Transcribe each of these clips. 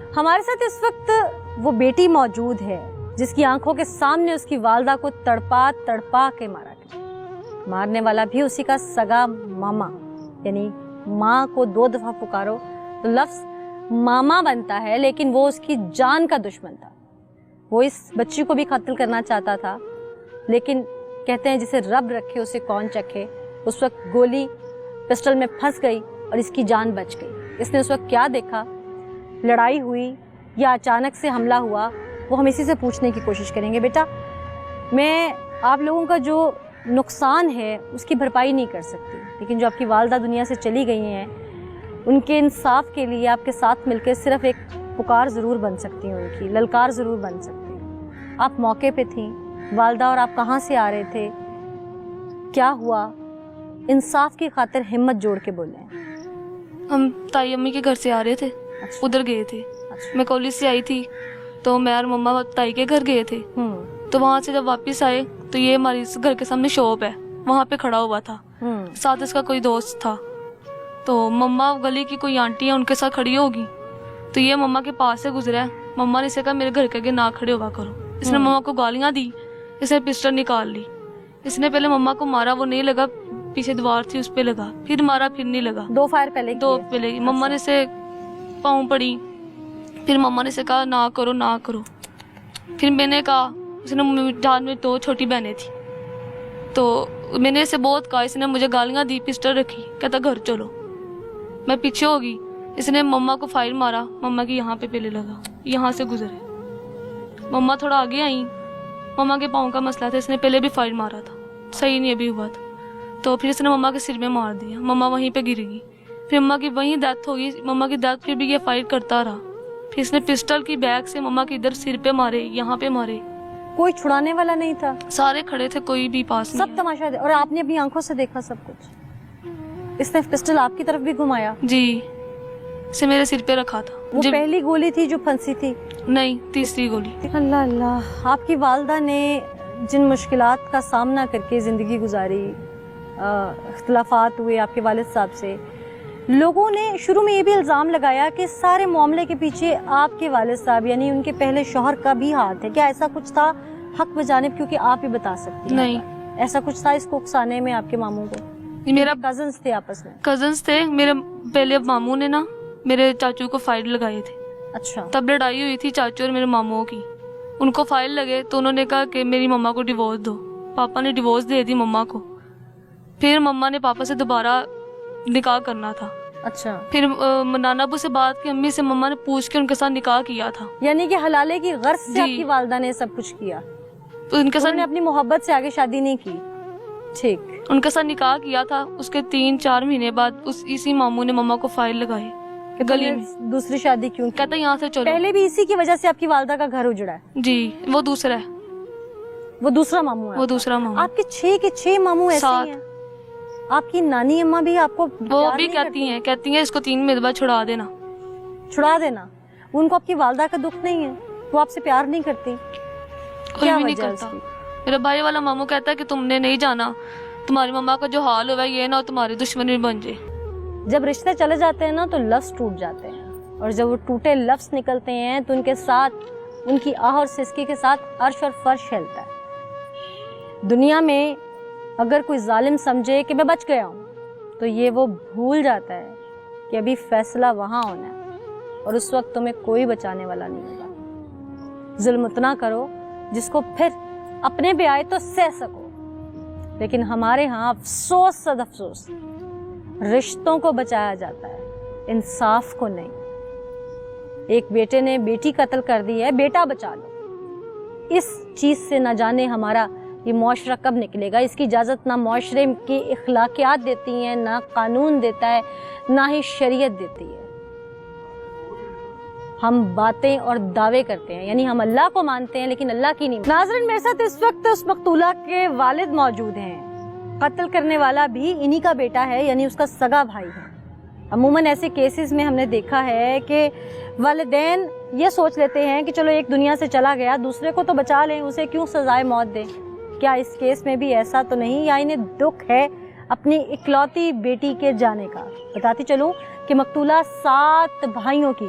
ہمارے ساتھ اس وقت وہ بیٹی موجود ہے جس کی آنکھوں کے سامنے اس کی والدہ کو تڑپا تڑپا کے مارا گیا. مارنے والا بھی اسی کا سگا ماما. یعنی ماں کو 2 دفعہ پکارو تو لفظ ماما بنتا ہے، لیکن وہ اس کی جان کا دشمن تھا. وہ اس بچی کو بھی قتل کرنا چاہتا تھا، لیکن کہتے ہیں جسے رب رکھے اسے کون چکھے. اس وقت گولی پسٹل میں پھنس گئی اور اس کی جان بچ گئی. اس نے اس وقت کیا دیکھا، لڑائی ہوئی یا اچانک سے حملہ ہوا، وہ ہم اسی سے پوچھنے کی کوشش کریں گے. بیٹا، میں آپ لوگوں کا جو نقصان ہے اس کی بھرپائی نہیں کر سکتی، لیکن جو آپ کی والدہ دنیا سے چلی گئی ہیں ان کے انصاف کے لیے آپ کے ساتھ مل کے صرف ایک پکار ضرور بن سکتی ہیں، ان کی للکار ضرور بن سکتی ہیں. آپ موقع پہ تھیں، والدہ اور آپ کہاں سے آ رہے تھے، کیا ہوا؟ انصاف کی خاطر ہمت جوڑ کے بولیں. ہم تائی امی کے گھر سے آ رہے تھے، ادھر گئے تھے. میں کالج سے آئی تھی تو میں اور مما تائی کے گھر گئے تھے. تو وہاں سے جب واپس آئے تو یہ ہماری گھر کے سامنے شاپ ہے، وہاں پہ کھڑا ہوا تھا، ساتھ اس کا کوئی دوست تھا. تو مما گلی کی کوئی آنٹی ہے ان کے ساتھ کھڑی ہوگی، تو یہ مما کے پاس سے گزرا ہے. مما نے اسے کہا میرے گھر کے آگے نہ کھڑے ہوا کرو. اس نے مما کو گالیاں دی، اس نے پسٹل نکال لی. اس نے پہلے مما کو مارا، وہ نہیں لگا، پیچھے دیوار تھی اس پہ لگا، پھر مارا، پھر نہیں لگا. 2 فائر پہلے پہلے مما نے اسے پاؤں پڑی، پھر مما نے اسے کہا نہ کرو نہ کرو. پھر میں نے کہا، اس نے جان میں 2 چھوٹی بہنیں تھیں، تو میں نے اسے بہت کہا، اس نے مجھے گالیاں دی، پسٹل رکھی، کہتا گھر چلو. میں پیچھے ہوگی، اس نے مما کو فائر مارا، مما کی یہاں پہ پہلے لگا، یہاں سے گزرے. مما تھوڑا آگے آئیں، مما کے پاؤں کا مسئلہ تھا، اس نے پہلے بھی فائر مارا تھا، صحیح نہیں ابھی ہوا تھا. تو پھر اس نے مما کے سر میں مار دیا، مما وہیں پہ گر گئی. پھر مما کی وہیں ڈیتھ ہوگی. مما کی ڈیتھ پھر بھی یہ فائر کرتا رہا. پھر اس نے پسٹل کی بیگ سے مما کے ادھر سر پہ مارے، یہاں پہ مارے. کوئی چھڑانے والا نہیں تھا؟ سارے کھڑے تھے، کوئی بھی پاس نہیں. سب تماشا اور آپ نے اپنی آنکھوں سے دیکھا سب کچھ؟ اس نے پسٹل آپ کی طرف بھی گھمایا؟ جی، اسے میرے سر پہ رکھا تھا. وہ پہلی گولی تھی جو پھنسی تھی؟ نہیں، تیسری گولی. اللہ اللہ. آپ کی والدہ نے جن مشکلات کا سامنا کر کے زندگی گزاری، اختلافات ہوئے آپ کے والد صاحب سے، لوگوں نے شروع میں یہ بھی الزام لگایا کہ سارے معاملے کے پیچھے آپ کے والد صاحب یعنی ان کے پہلے شوہر کا بھی ہاتھ ہے. کیا ایسا کچھ تھا؟ حق بجانب کیونکہ آپ ہی بتا سکتی ہیں. نہیں، ایسا کچھ تھا اس کو اکسانے میں آپ کے ماموں کو؟ میرا کزنز تھے آپس میں؟ کزنز تھے میرے. پہلے ماموں نے نا میرے چاچو کو فائر لگائے تھے. اچھا. تب لڑائی ہوئی تھی چاچو اور میرے ماموں کی. ان کو فائر لگے تو انہوں نے کہا کہ میری مما کو ڈیورس دو. پاپا نے ڈیورس دے دی مما کو. پھر مما نے پاپا سے دوبارہ نکاح کرنا تھا. اچھا. پھر نانا ابو سے بات کی، امی سے، مما نے پوچھ کے ان کے ساتھ نکاح کیا تھا. یعنی کہ حلالے کی غرض سے آپ کی والدہ نے سب کچھ کیا؟ ان کے ساتھ اپنی محبت سے آگے شادی نہیں کی؟ ٹھیک. ان کے ساتھ نکاح کیا تھا. اس کے 3-4 مہینے بعد اسی ماموں نے مما کو فائر لگائے گلی میں. دوسری شادی کیوں؟ کہتا یہاں سے چلو. پہلے بھی اسی کی وجہ سے آپ کی والدہ کا گھر اجڑا ہے؟ جی، وہ دوسرا ہے. وہ دوسرا ماموں ہے؟ وہ دوسرا ماموں. آپ کے 6 کے 6 ماموں ایسے ہیں؟ آپ کی نانی اماں بھی آپ کو وہ بھی کہتی ہیں اس کو 3 مرتبہ چھڑا دینا. ان کو آپ کی والدہ کا دکھ نہیں ہے؟ وہ آپ سے پیار نہیں کرتی؟ کوئی بھی نہیں کرتا. میرا بھائی والا ماموں کہتا ہے کہ تم نے نہیں جانا، تمہاری مما کا جو حال ہوا یہ نہ تمہاری دشمنی بن جائے. جب رشتے چلے جاتے ہیں نا تو لفظ ٹوٹ جاتے ہیں، اور جب وہ ٹوٹے لفظ نکلتے ہیں تو ان کے ساتھ ان کی آہ اور سسکی کے ساتھ عرش اور فرش ہلتا ہے. دنیا میں اگر کوئی ظالم سمجھے کہ میں بچ گیا ہوں تو یہ وہ بھول جاتا ہے کہ ابھی فیصلہ وہاں ہونا ہے اور اس وقت تمہیں کوئی بچانے والا نہیں ہوگا. ظلم اتنا کرو جس کو پھر اپنے پہ آئے تو سہ سکو. لیکن ہمارے ہاں افسوس صد افسوس، رشتوں کو بچایا جاتا ہے، انصاف کو نہیں. ایک بیٹے نے بیٹی قتل کر دی ہے، بیٹا بچا لو. اس چیز سے نہ جانے ہمارا یہ معاشرہ کب نکلے گا. اس کی اجازت نہ معاشرے کی اخلاقیات دیتی ہیں، نہ قانون دیتا ہے، نہ ہی شریعت دیتی ہے. ہم باتیں اور دعوے کرتے ہیں، یعنی ہم اللہ کو مانتے ہیں لیکن اللہ کی نہیں. ناظرین، میرے ساتھ اس وقت اس مقتولہ کے والد موجود ہیں. قتل کرنے والا بھی انہی کا بیٹا ہے، یعنی اس کا سگا بھائی ہے. عموماً ایسے کیسز میں ہم نے دیکھا ہے کہ والدین یہ سوچ لیتے ہیں کہ چلو ایک دنیا سے چلا گیا، دوسرے کو تو بچا لیں، اسے کیوں سزائے موت دیں. کیا اس کیس میں بھی ایسا تو نہیں، یا انہیں دکھ ہے اپنی اکلوتی بیٹی کے جانے کا؟ بتاتی چلوں کہ مقتولہ 7 بھائیوں کی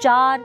4